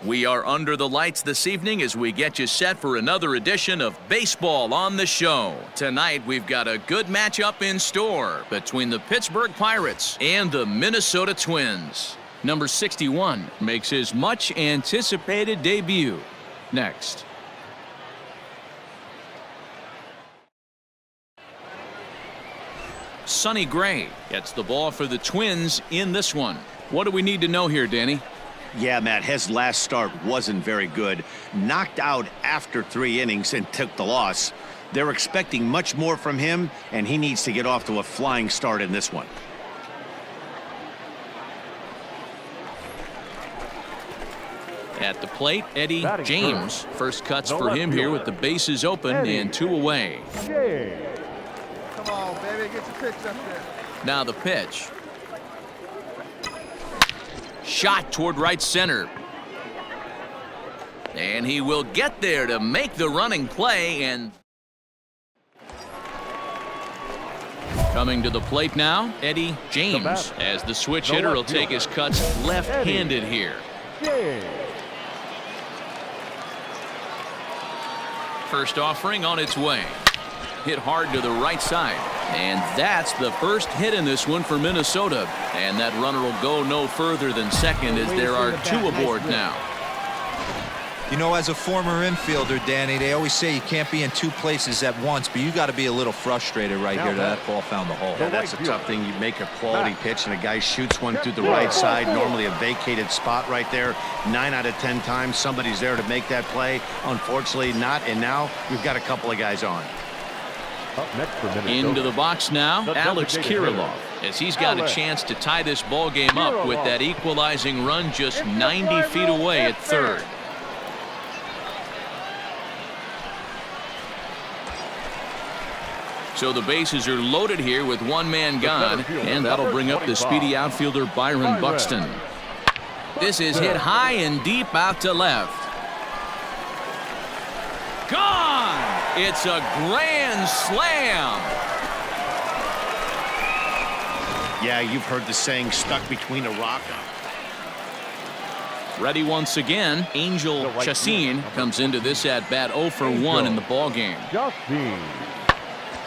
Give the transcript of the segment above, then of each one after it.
We are under the lights this evening as we get you set for another edition of Baseball on the Show. Tonight, we've got a good matchup in store between the Pittsburgh Pirates and the Minnesota Twins. Number 61 makes his much-anticipated debut. Next. Sonny Gray gets the ball for the Twins in this one. What do we need to know here, Danny? Yeah, Matt, his last start wasn't very good. Knocked out after 3 innings and took the loss. They're expecting much more from him, and he needs to get off to a flying start in this one. At the plate, Eddie James. First cuts for him here with the bases open and 2 away. Come on, baby, get your pitch up there. Now the pitch. Shot toward right center. And he will get there to make the running play. And coming to the plate now, Eddie James, as the switch hitter will take his cuts left-handed here. First offering on its way. Hit hard to the right side. And that's the first hit in this one for Minnesota. And that runner will go no further than second as there are 2 aboard now. You know, as a former infielder, Danny, they always say you can't be in 2 places at once, but you got to be a little frustrated right here that ball found the hole. Yeah, that's a tough thing. You make a quality pitch and a guy shoots one through the right side, normally a vacated spot right there. 9 out of 10 times somebody's there to make that play. Unfortunately not, and now we've got a couple of guys on. Into the box now, Alex Kirilloff, as he's got a chance to tie this ball game up with that equalizing run just 90 feet away at third. So the bases are loaded here with 1 man gone, and that'll bring up the speedy outfielder Byron Buxton. This is hit high and deep out to left. Gone! It's a grand slam. Yeah, you've heard the saying, stuck between a rock. Ready once again, Angel Chassin comes into this at bat 0 for 1 in the ball game.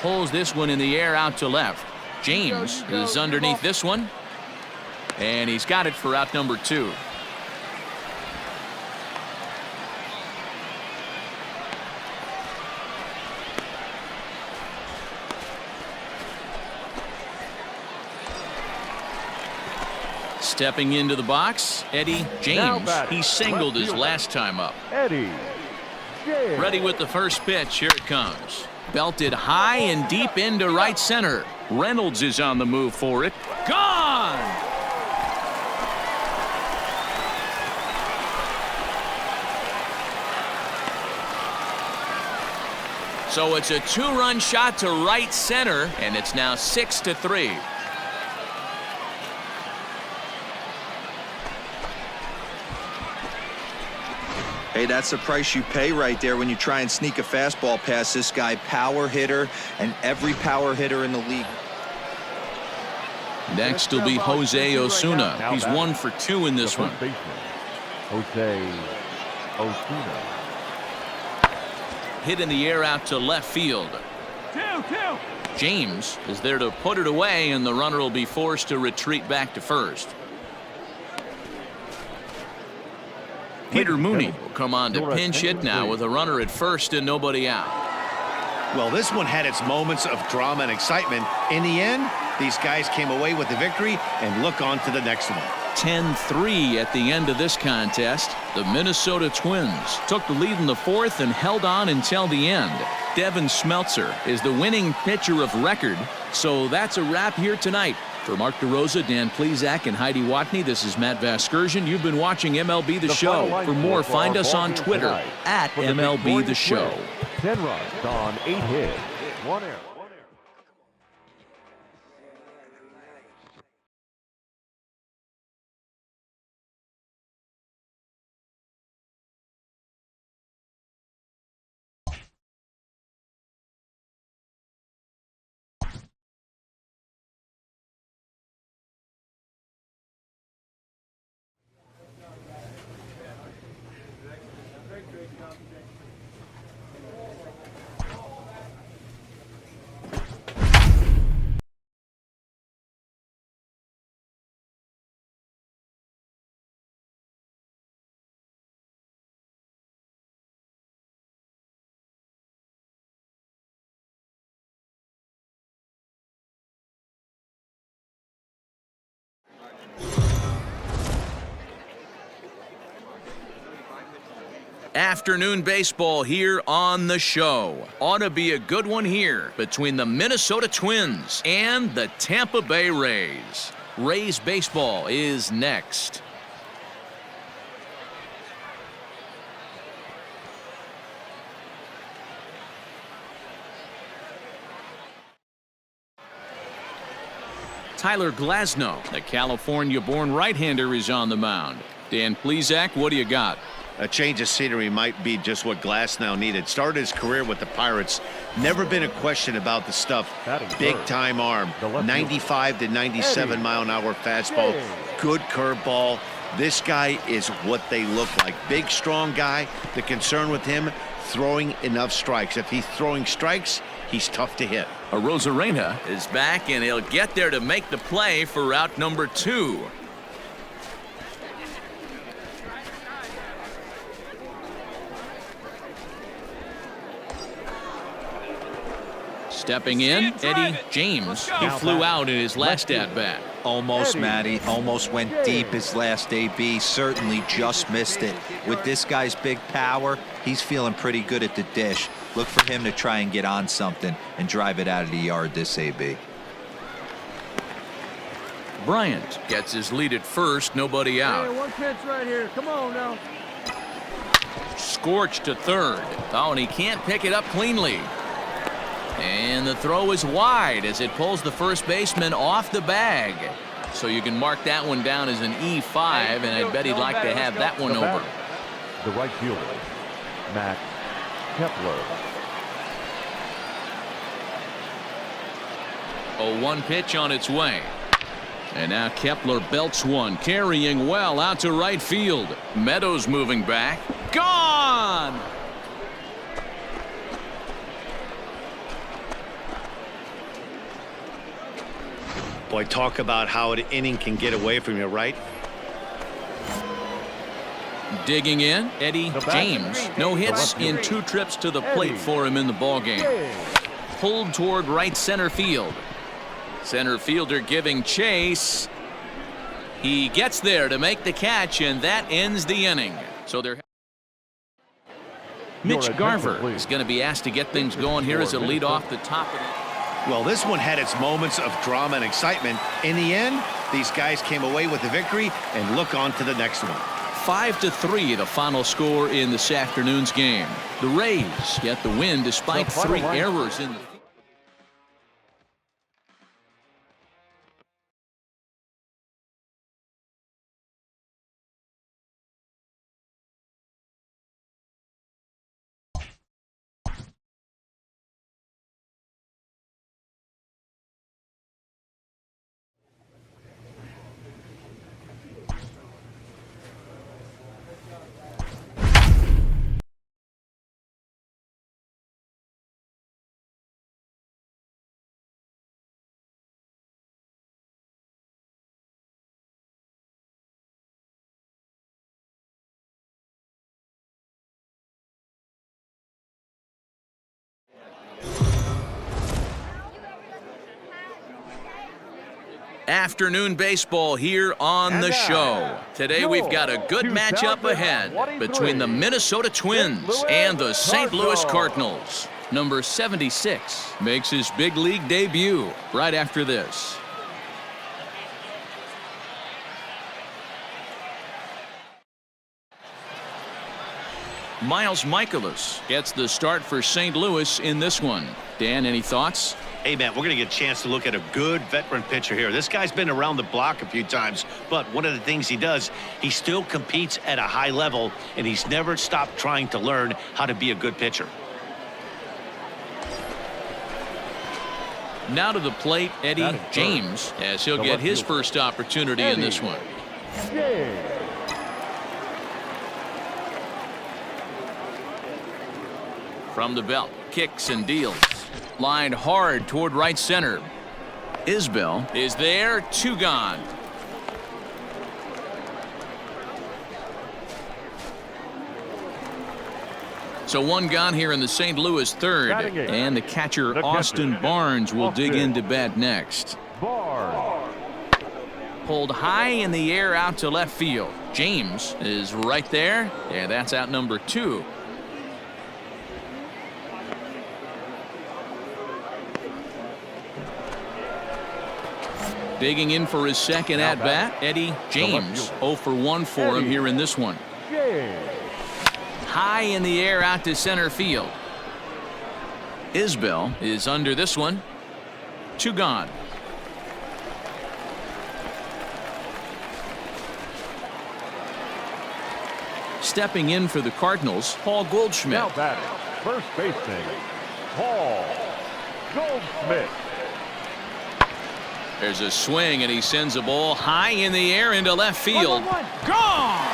Pulls this one in the air out to left. James is underneath this one, and he's got it for out number 2. Stepping into the box, Eddie James. He singled his last time up. Ready with the first pitch. Here it comes. Belted high and deep into right center. Reynolds is on the move for it. Gone! So it's a 2-run shot to right center, and it's now 6-3. Hey, that's the price you pay right there when you try and sneak a fastball past this guy. Power hitter, and every power hitter in the league. Next will be Jose Osuna. He's 1 for 2 in this one. Jose Osuna. Hit in the air out to left field. James is there to put it away, and the runner will be forced to retreat back to first. Peter Mooney will come on to pinch hit now with a runner at first and nobody out. Well, this one had its moments of drama and excitement. In the end, these guys came away with the victory and look on to the next one. 10-3 at the end of this contest. The Minnesota Twins took the lead in the 4th and held on until the end. Devin Smeltzer is the winning pitcher of record. So that's a wrap here tonight. For Mark DeRosa, Dan Plezak, and Heidi Watney, this is Matt Vasgersian. You've been watching MLB The Show. For more, find us on Twitter at MLB The Show. 10 runs on 8 hits, 1 error. Afternoon baseball here on the show. Ought to be a good one here between the Minnesota Twins and the Tampa Bay Rays. Rays baseball is next. Tyler Glasnow, the California-born right-hander, is on the mound. Dan Plesac, what do you got? A change of scenery might be just what Glasnow needed. Started his career with the Pirates. Never been a question about the stuff. Big-time arm. 95 to 97 mile-an-hour fastball. Good curveball. This guy is what they look like. Big, strong guy. The concern with him, throwing enough strikes. If he's throwing strikes, he's tough to hit. Arozarena is back, and he'll get there to make the play for route number 2. Stepping in, Eddie James. He flew out in his last at-bat. Almost, Matty. Almost went deep his last AB. Certainly just missed it. With this guy's big power, he's feeling pretty good at the dish. Look for him to try and get on something and drive it out of the yard this AB. Bryant gets his lead at first, nobody out. Hey, one pitch right here. Come on now. Scorched to third. Oh, and he can't pick it up cleanly. And the throw is wide as it pulls the first baseman off the bag. So you can mark that one down as an E5, and I bet he'd like to have that one over. The right fielder, Matt Kepler. 0-1 pitch on its way. And now Kepler belts one, carrying well out to right field. Meadows moving back. Gone! Boy, talk about how an inning can get away from you, right? Digging in, Eddie James. No hits in 2 trips to the plate for him in the ballgame. Pulled toward right center field. Center fielder giving chase. He gets there to make the catch, and that ends the inning. So they're Mitch Garver is going to be asked to get things going here as a lead off the top of the... Well, this one had its moments of drama and excitement. In the end, these guys came away with the victory and look on to the next one. 5-3 the final score in this afternoon's game. The Rays get the win despite 3 errors in the... Afternoon baseball here on the show. Today we've got a good matchup ahead between the Minnesota Twins and the St. Louis Cardinals. Number 76 makes his big league debut right after this. Miles Michaelis gets the start for St. Louis in this one. Dan, any thoughts? Hey, man, we're going to get a chance to look at a good veteran pitcher here. This guy's been around the block a few times, but one of the things he does, he still competes at a high level, and he's never stopped trying to learn how to be a good pitcher. Now to the plate, Eddie James, as he'll get his first opportunity in this one. From the belt, kicks and deals. Lined hard toward right center. Isbell is there, 2 gone. So 1 gone here in the St. Louis third. And the catcher Austin Barnes will dig into bat next. Pulled high in the air out to left field. James is right there, and that's out number 2. Digging in for his second at-bat, Eddie James. 0 for 1 for him here in this one. High in the air out to center field. Isbell is under this one. 2 gone. Stepping in for the Cardinals, Paul Goldschmidt. Now batting, first baseman, Paul Goldschmidt. There's a swing, and he sends a ball high in the air into left field. Gone!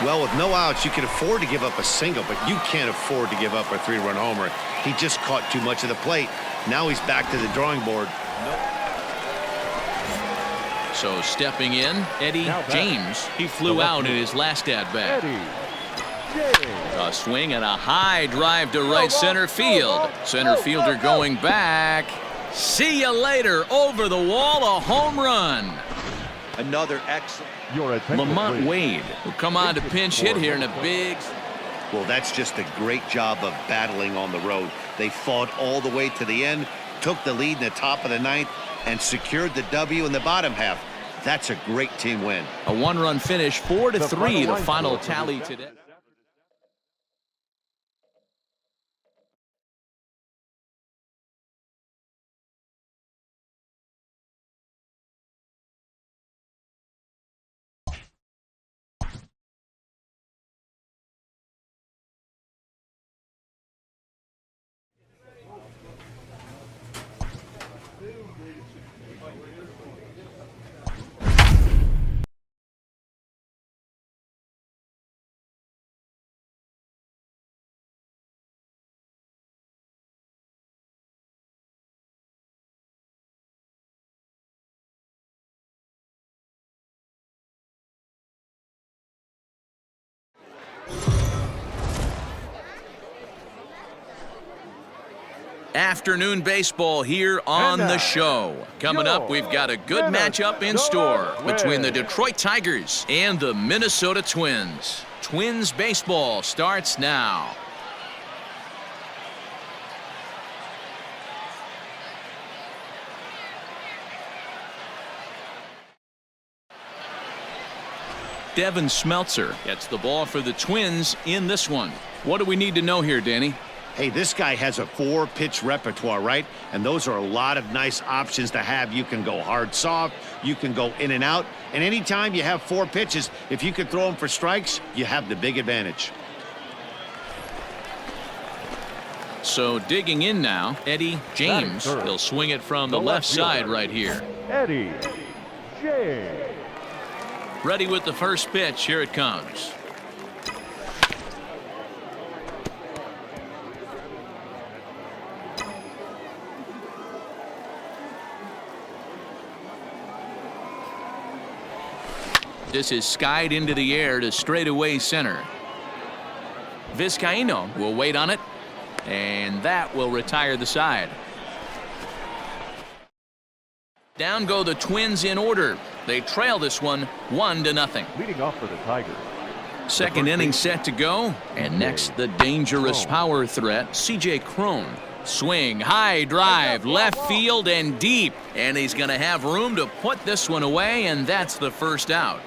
Well, with no outs, you can afford to give up a single, but you can't afford to give up a 3-run homer. He just caught too much of the plate. Now he's back to the drawing board. So stepping in, Eddie James. He flew out in his last at-bat. A swing and a high drive to right center field. Center fielder going back. See you later. Over the wall, a home run. Another excellent. Lamont Wade will come on to pinch hit here in a big. Well, that's just a great job of battling on the road. They fought all the way to the end, took the lead in the top of the 9th, and secured the W in the bottom half. That's a great team win. A 1-run finish, 4-3, the final tally today. Afternoon baseball here on the show. Coming up, we've got a good matchup in store between the Detroit Tigers and the Minnesota Twins. Twins baseball starts now. Devin Smeltzer gets the ball for the Twins in this one. What do we need to know here, Danny? Hey, this guy has a 4-pitch repertoire, right? And those are a lot of nice options to have. You can go hard, soft. You can go in and out. And anytime you have 4 pitches, if you can throw them for strikes, you have the big advantage. So digging in now, Eddie James. He'll swing it from the left side right here. Eddie James. Ready with the first pitch. Here it comes. This is skied into the air to straightaway center. Vizcaíno will wait on it, and that will retire the side. Down go the Twins in order. They trail this one 1-0. Leading off for the Tigers. Second inning set to go, and next the dangerous power threat, C.J. Cron. Swing, high drive, left field and deep, and he's going to have room to put this one away, and that's the first out.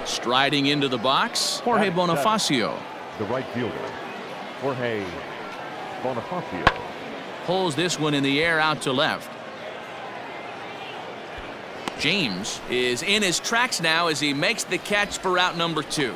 Striding into the box, Jorge Bonifacio. The right fielder, Jorge Bonifacio. Pulls this one in the air out to left. James is in his tracks now as he makes the catch for out number 2.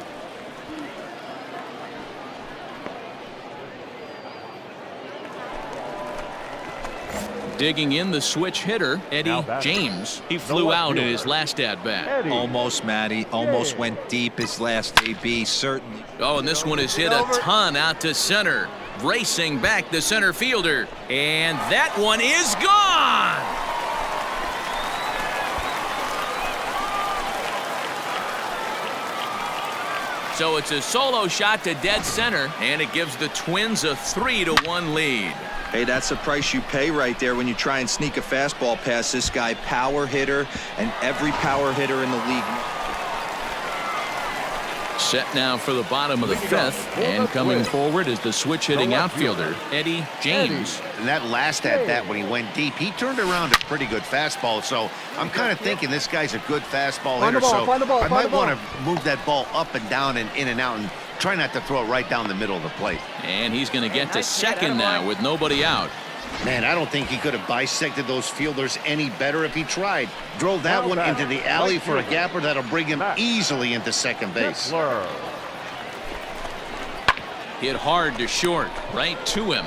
Digging in the switch hitter, Eddie James. He flew out in his last at-bat. Almost, Matty. Almost went deep his last AB, certainly. Oh, and this one is hit a ton out to center. Racing back the center fielder. And that one is gone! So it's a solo shot to dead center, and it gives the Twins a 3-1 lead. Hey, that's the price you pay right there when you try and sneak a fastball past this guy. Power hitter, and every power hitter in the league. Set now for the bottom of the fifth, and coming forward is the switch-hitting outfielder, Eddie James. And that last at-bat when he went deep, he turned around a pretty good fastball. So I'm kind of thinking this guy's a good fastball hitter. So I might want to move that ball up and down and in and out and try not to throw it right down the middle of the plate. And he's going to get to second now with nobody out. Man, I don't think he could have bisected those fielders any better if he tried. Drove that one into the alley for a gapper that'll bring him easily into second base. Hit hard to short, right to him.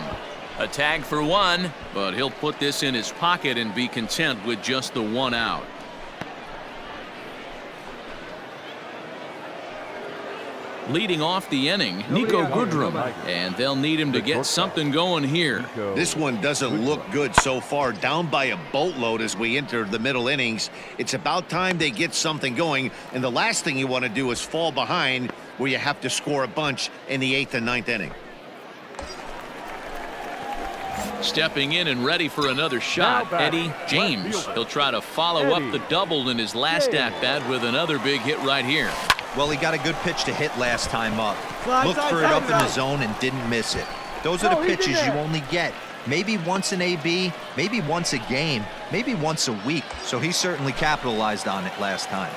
A tag for one, but he'll put this in his pocket and be content with just the one out. Leading off the inning, Nico Goodrum, and they'll need him to get something going here. This one doesn't look good so far, down by a boatload as we enter the middle innings. It's about time they get something going, and the last thing you want to do is fall behind where you have to score a bunch in the 8th and 9th inning. Stepping in and ready for another shot, Eddie James. He'll try to follow up the double in his last at-bat with another big hit right here. Well, he got a good pitch to hit last time up. Looked for it up in the zone and didn't miss it. Those are the pitches you only get. Maybe once an AB, maybe once a game, maybe once a week. So he certainly capitalized on it last time.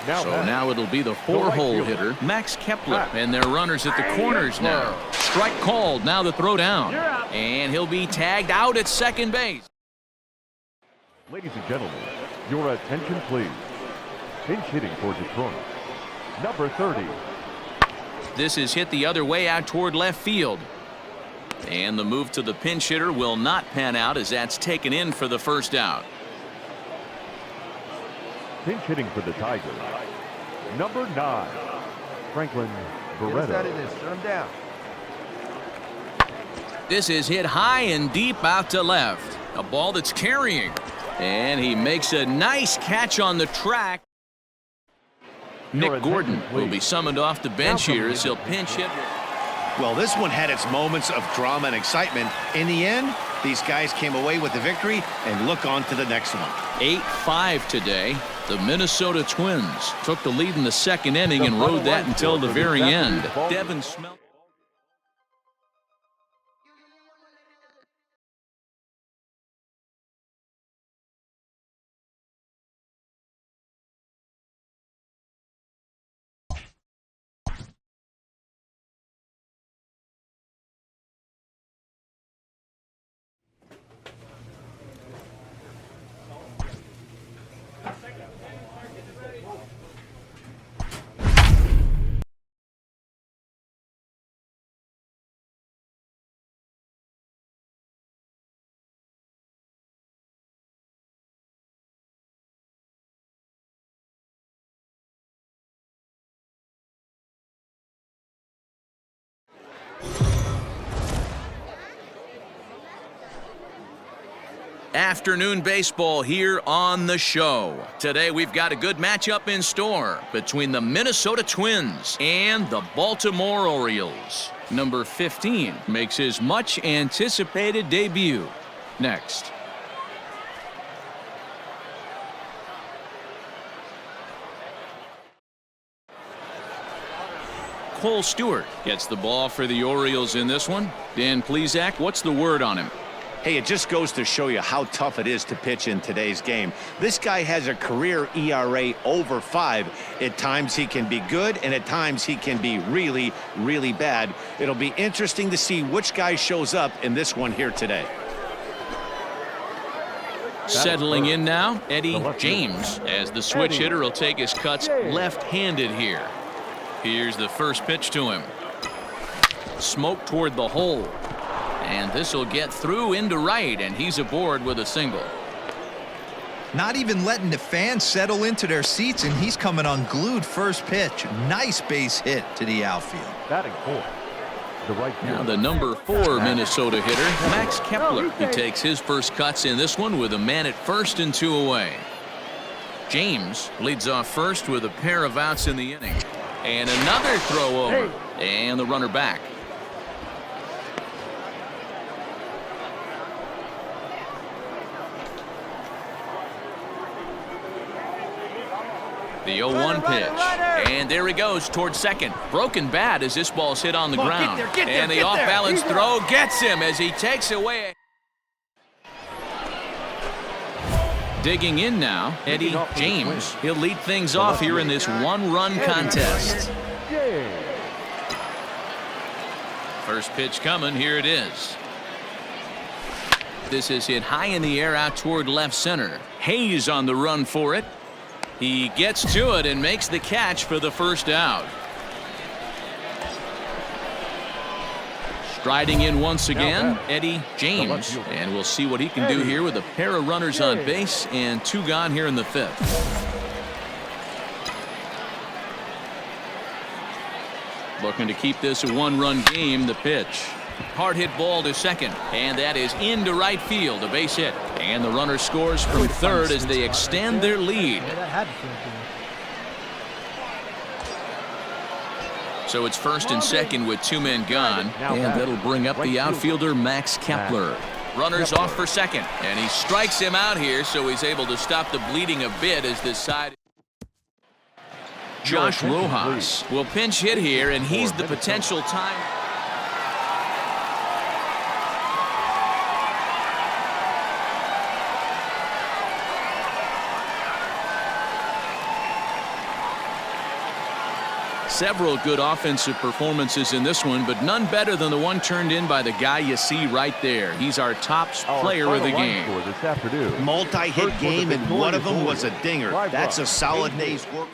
So now it'll be the 4-hole hitter, Max Kepler, and their runners at the corners now. Strike called, now the throw down. And he'll be tagged out at second base. Ladies and gentlemen, your attention please. Pinch hitting for Detroit, number 30. This is hit the other way out toward left field. And the move to the pinch hitter will not pan out as that's taken in for the first out. Pinch hitting for the Tigers, number 9, Franklin Barreto. This is hit high and deep out to left. A ball that's carrying. And he makes a nice catch on the track. Nick Gordon will be summoned off the bench here as he'll pinch hit. Well, this one had its moments of drama and excitement. In the end, these guys came away with the victory and look on to the next one. 8-5 today. The Minnesota Twins took the lead in the second inning and rode that until the very end. Devin Smeltzer. Afternoon baseball here on the show. Today we've got a good matchup in store between the Minnesota Twins and the Baltimore Orioles. Number 15 makes his much anticipated debut. Next. Cole Stewart gets the ball for the Orioles in this one. Dan Plesac, what's the word on him? Hey, it just goes to show you how tough it is to pitch in today's game. This guy has a career ERA over 5. At times he can be good, and at times he can be really, really bad. It'll be interesting to see which guy shows up in this one here today. Settling in now, Eddie James, as the switch hitter will take his cuts left-handed here. Here's the first pitch to him. Smoke toward the hole. And this will get through into right, and he's aboard with a single. Not even letting the fans settle into their seats, and he's coming unglued first pitch. Nice base hit to the outfield. Batting fourth, the right field. Now the number 4 Minnesota hitter, Max Kepler. He takes his first cuts in this one with a man at first and 2 away. James leads off first with a pair of outs in the inning. And another throw over. And the runner back. The 0-1 pitch. And there he goes towards second. Broken bat as this ball's hit on the ground. And the off-balance throw gets him as he takes away. Digging in now, Eddie James. He'll lead things off here in this one-run contest. First pitch coming. Here it is. This is hit high in the air out toward left center. Hayes on the run for it. He gets to it and makes the catch for the first out. Striding in once again, Eddie James. And we'll see what he can do here with a pair of runners on base and 2 gone here in the 5th. Looking to keep this a 1-run game. The pitch. Hard hit ball to second. And that is into right field. A base hit. And the runner scores from third as they extend their lead. So it's first and second with 2 men gone. And that'll bring up the outfielder Max Kepler. Runners off for second. And he strikes him out here, so he's able to stop the bleeding a bit as this side. Josh Rojas will pinch hit here, and he's the potential time. Several good offensive performances in this one, but none better than the one turned in by the guy you see right there. He's our top player of the game. Multi-hit game, and one of them was a dinger. That's a solid day's work.